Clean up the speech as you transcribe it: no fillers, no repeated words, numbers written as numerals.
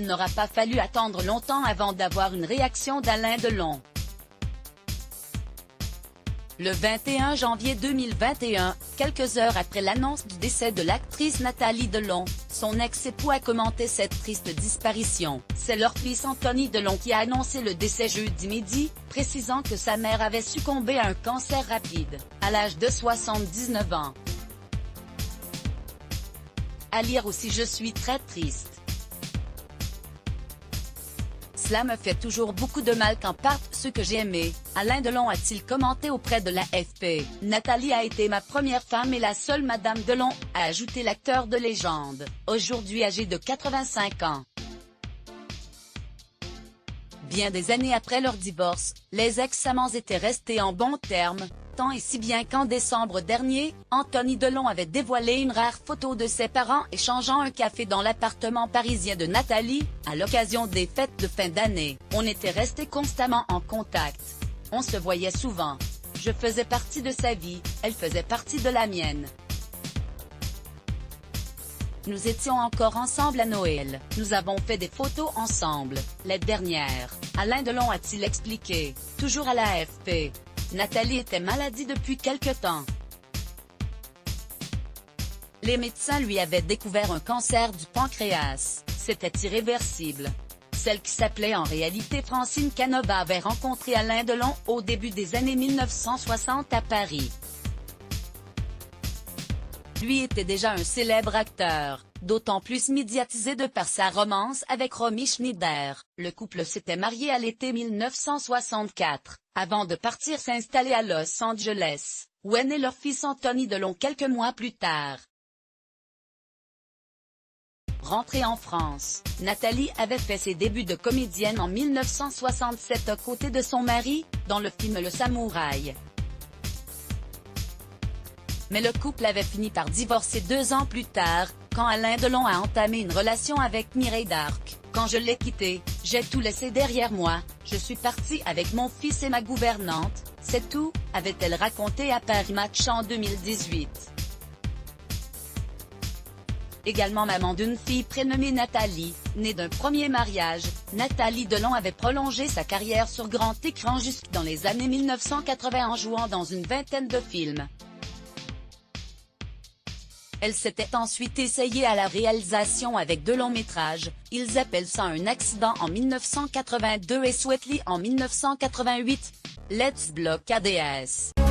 Il n'aura pas fallu attendre longtemps avant d'avoir une réaction d'Alain Delon. Le 21 janvier 2021, quelques heures après l'annonce du décès de l'actrice Nathalie Delon, son ex-époux a commenté cette triste disparition. C'est leur fils Anthony Delon qui a annoncé le décès jeudi midi, précisant que sa mère avait succombé à un cancer rapide, à l'âge de 79 ans. À lire aussi: je suis très triste. Cela me fait toujours beaucoup de mal quand partent ceux que j'ai aimés, Alain Delon a-t-il commenté auprès de l'AFP. Nathalie a été ma première femme et la seule Madame Delon, a ajouté l'acteur de légende, aujourd'hui âgé de 85 ans. Bien des années après leur divorce, les ex-amants étaient restés en bons termes, tant et si bien qu'en décembre dernier, Anthony Delon avait dévoilé une rare photo de ses parents échangeant un café dans l'appartement parisien de Nathalie, à l'occasion des fêtes de fin d'année. On était restés constamment en contact. On se voyait souvent. Je faisais partie de sa vie, elle faisait partie de la mienne. Nous étions encore ensemble à Noël. Nous avons fait des photos ensemble, les dernières. Alain Delon a-t-il expliqué, toujours à l'AFP. Nathalie était maladie depuis quelque temps. Les médecins lui avaient découvert un cancer du pancréas. C'était irréversible. Celle qui s'appelait en réalité Francine Canova avait rencontré Alain Delon au début des années 1960 à Paris. Lui était déjà un célèbre acteur, d'autant plus médiatisé de par sa romance avec Romy Schneider. Le couple s'était marié à l'été 1964, avant de partir s'installer à Los Angeles, où est né leur fils Anthony Delon quelques mois plus tard. Rentrée en France, Nathalie avait fait ses débuts de comédienne en 1967 aux côtés de son mari, dans le film Le Samouraï. Mais le couple avait fini par divorcer 2 ans plus tard, quand Alain Delon a entamé une relation avec Mireille Darc. Quand je l'ai quitté, j'ai tout laissé derrière moi, je suis partie avec mon fils et ma gouvernante, c'est tout, avait-elle raconté à Paris Match en 2018. Également maman d'une fille prénommée Nathalie, née d'un premier mariage, Nathalie Delon avait prolongé sa carrière sur grand écran jusque dans les années 1980 en jouant dans une vingtaine de films. Elle s'était ensuite essayée à la réalisation avec 2 longs métrages, Ils appellent ça un accident en 1982 et Sweetly en 1988. Let's Block ADS.